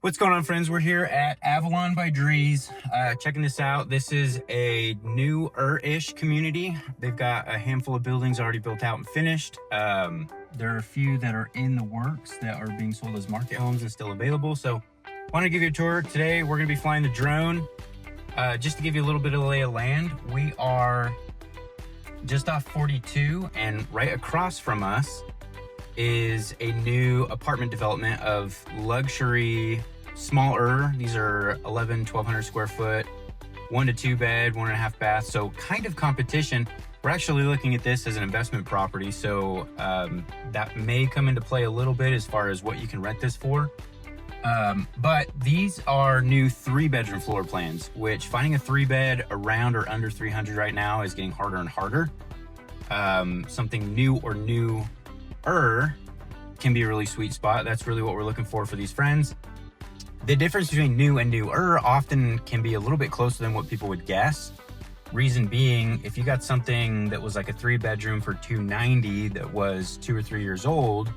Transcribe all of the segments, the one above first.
What's going on, friends? We're here at Avalon by Drees. Checking this out. This is a newer-ish community. They've got a handful of buildings already built out and finished. There are a few that are in the works that are being sold as market homes and still available. So I want to give you a tour. Today, we're going to be flying the drone. Just to give you a little bit of lay of land, we are just off 42, and right across from us is a new apartment development of luxury, smaller. These are 1,200 square foot, 1 to 2 bed, 1.5 bath. So kind of competition. We're actually looking at this as an investment property. So that may come into play a little bit as far as what you can rent this for. But these are new 3-bedroom floor plans, which finding a 3-bed around or under 300 right now is getting harder and harder. Something new or newer can be a really sweet spot. That's really what we're looking for these friends. The difference between new and newer often can be a little bit closer than what people would guess. Reason being, if you got something that was like a 3-bedroom for $290 that was 2 or 3 years old,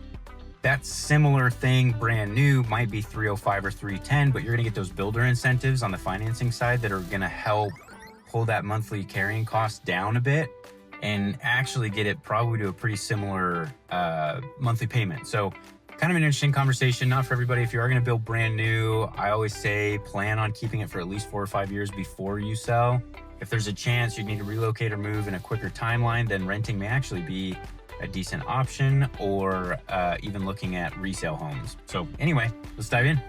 that similar thing brand new might be $305 or $310, but you're gonna get those builder incentives on the financing side that are gonna help pull that monthly carrying cost down a bit and actually get it probably to a pretty similar monthly payment. So kind of an interesting conversation, not for everybody. If you are gonna build brand new, I always say plan on keeping it for at least 4 or 5 years before you sell. If there's a chance you need to relocate or move in a quicker timeline, then renting may actually be a decent option, or even looking at resale homes. So anyway, let's dive in.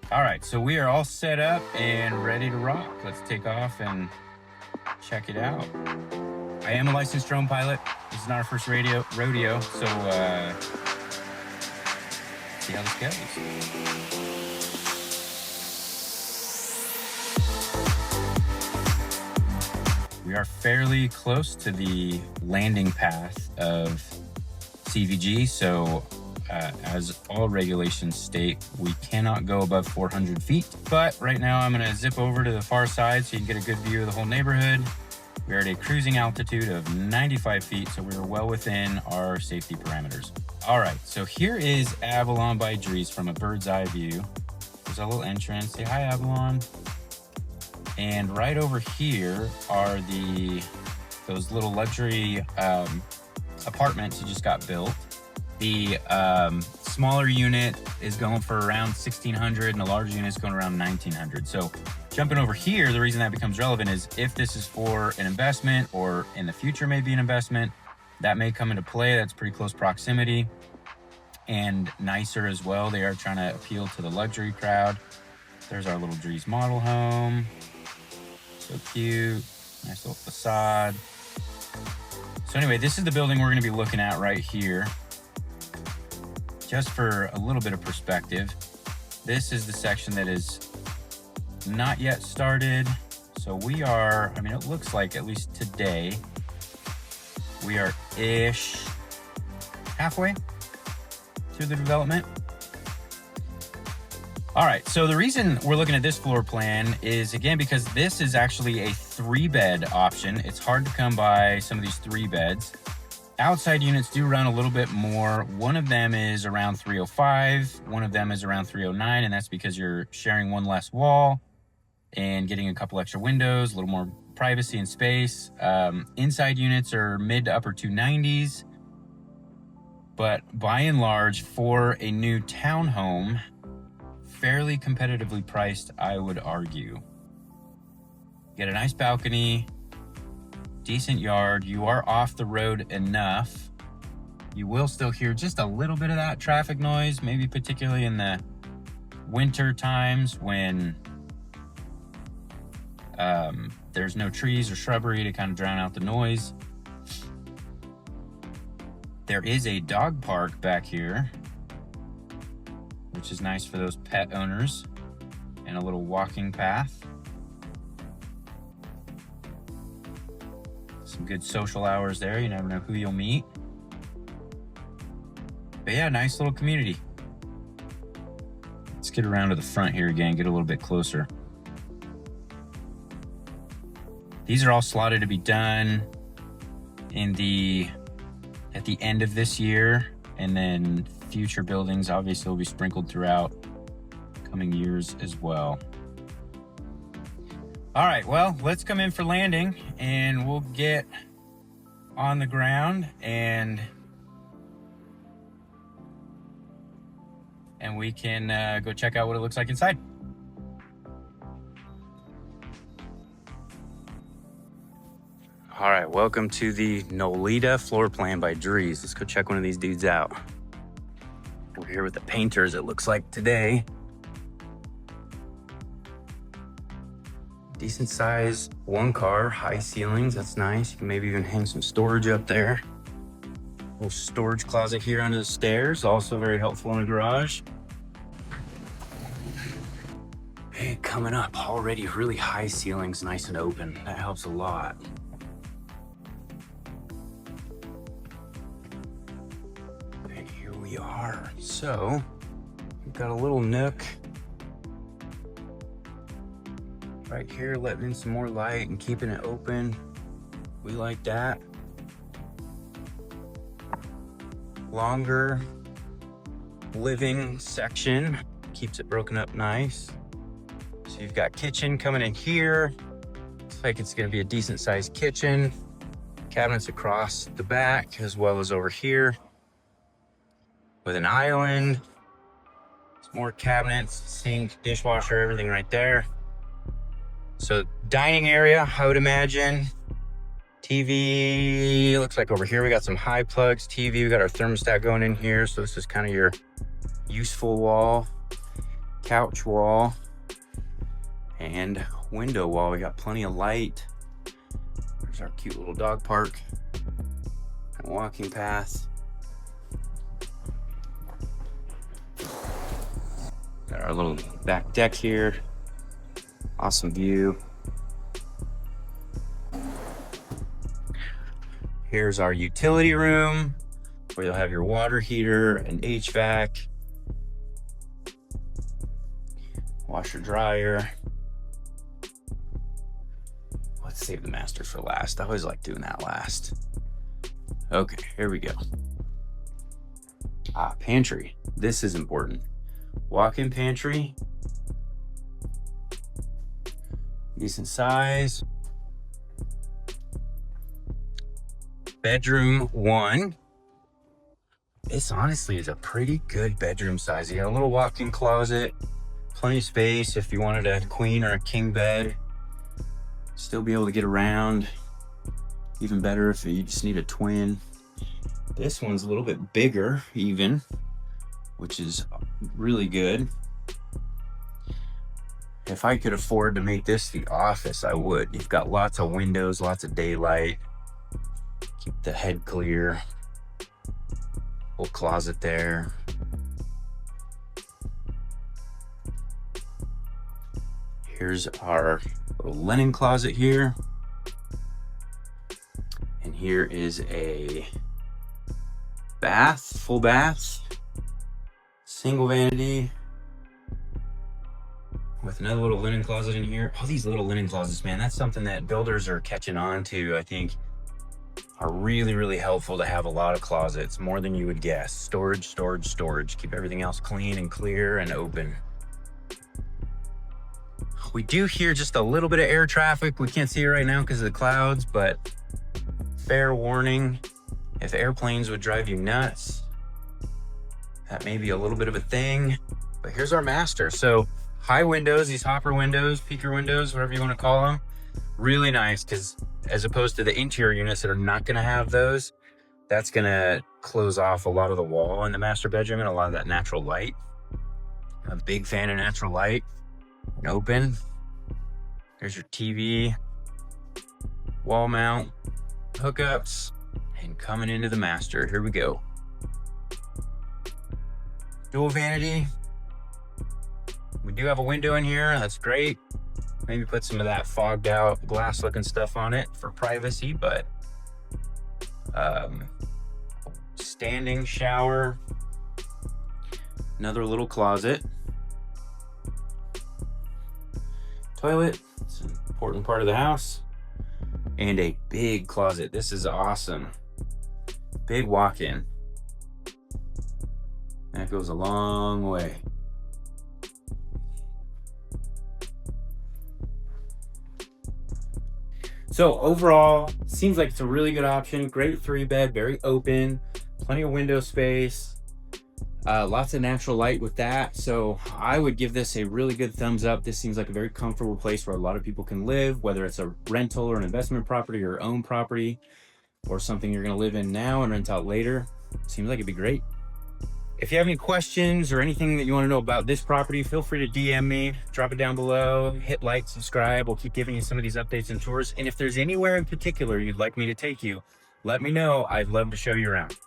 All right, so we are all set up and ready to rock. Let's take off and check it out. I am a licensed drone pilot. This is not our first rodeo, so see how this goes. We are fairly close to the landing path of CVG, so as all regulations state, we cannot go above 400 feet. But right now I'm gonna zip over to the far side so you can get a good view of the whole neighborhood. We're at a cruising altitude of 95 feet, so we're well within our safety parameters. All right, so here is Avalon by Drees from a bird's eye view. There's a little entrance. Say hi, Avalon. And right over here are those little luxury apartments that just got built. The smaller unit is going for around 1,600 and the larger unit is going around 1,900. So jumping over here, the reason that becomes relevant is if this is for an investment or in the future maybe an investment, that may come into play. That's pretty close proximity and nicer as well. They are trying to appeal to the luxury crowd. There's our little Drees model home. So cute, nice little facade. So anyway, this is the building we're gonna be looking at right here. Just for a little bit of perspective, this is the section that is not yet started. So we are, I mean, it looks like at least today, we are ish halfway through the development. All right, so the reason we're looking at this floor plan is, again, because this is actually a 3-bed option. It's hard to come by some of these 3 beds. Outside units do run a little bit more. One of them is around 305, one of them is around 309, and that's because you're sharing one less wall and getting a couple extra windows, a little more privacy and space. Inside units are mid to upper 290s, but by and large, for a new townhome, fairly competitively priced, I would argue. Get a nice balcony, decent yard. You are off the road enough. You will still hear just a little bit of that traffic noise, maybe particularly in the winter times when there's no trees or shrubbery to kind of drown out the noise. There is a dog park back here, which is nice for those pet owners, and a little walking path. Some good social hours there. You never know who you'll meet. But yeah, nice little community. Let's get around to the front here again, get a little bit closer. These are all slotted to be done. at the end of this year, and then future buildings obviously will be sprinkled throughout coming years as well. All right, well, let's come in for landing and we'll get on the ground and we can go check out what it looks like inside. All right, welcome to the Nolita floor plan by Drees. Let's go check one of these dudes out. We're here with the painters, it looks like today. Decent size, one car, high ceilings, that's nice. You can maybe even hang some storage up there. Little storage closet here under the stairs, also very helpful in the garage. Hey, coming up, already really high ceilings, nice and open. That helps a lot. And here we are. So, we've got a little nook right here, letting in some more light and keeping it open. We like that. Longer living section, keeps it broken up nice. So you've got kitchen coming in here. Looks like it's gonna be a decent sized kitchen. Cabinets across the back as well as over here with an island. Some more cabinets, sink, dishwasher, everything right there. So dining area, I would imagine. TV, looks like over here we got some high plugs. TV, we got our thermostat going in here. So this is kind of your useful wall, couch wall, and window wall. We got plenty of light. There's our cute little dog park and walking path. Got our little back deck here. Awesome view. Here's our utility room where you'll have your water heater and HVAC, washer dryer. Let's save the master for last. I always like doing that last. Okay, here we go. Pantry. This is important. Walk-in pantry. Decent size. Bedroom 1. This honestly is a pretty good bedroom size. You got a little walk-in closet, plenty of space if you wanted a queen or a king bed. Still be able to get around. Even better if you just need a twin. This one's a little bit bigger even, which is really good. If I could afford to make this the office, I would. You've got lots of windows, lots of daylight. Keep the head clear. Little closet there. Here's our little linen closet here. And here is a bath, full bath, single vanity, with another little linen closet in here. All these little linen closets, man, that's something that builders are catching on to, I think, are really, really helpful to have a lot of closets, more than you would guess. Storage, storage, storage. Keep everything else clean and clear and open. We do hear just a little bit of air traffic. We can't see it right now because of the clouds, but fair warning, if airplanes would drive you nuts, that may be a little bit of a thing. But here's our master. So high windows, these hopper windows, peeker windows, whatever you want to call them. Really nice, because as opposed to the interior units that are not going to have those, that's going to close off a lot of the wall in the master bedroom and a lot of that natural light. I'm a big fan of natural light. And open. There's your TV, wall mount, hookups, and coming into the master. Here we go. Dual vanity. We do have a window in here. That's great. Maybe put some of that fogged out glass looking stuff on it for privacy, but standing shower, another little closet, toilet. It's an important part of the house. and a big closet. This is awesome. Big walk-in. That goes a long way. So overall, seems like it's a really good option. Great 3-bed, very open, plenty of window space, lots of natural light with that. So I would give this a really good thumbs up. This seems like a very comfortable place where a lot of people can live, whether it's a rental or an investment property or own property, or something you're gonna live in now and rent out later. Seems like it'd be great. If you have any questions or anything that you want to know about this property, feel free to DM me, drop it down below, hit like, subscribe. We'll keep giving you some of these updates and tours. And if there's anywhere in particular you'd like me to take you, let me know. I'd love to show you around.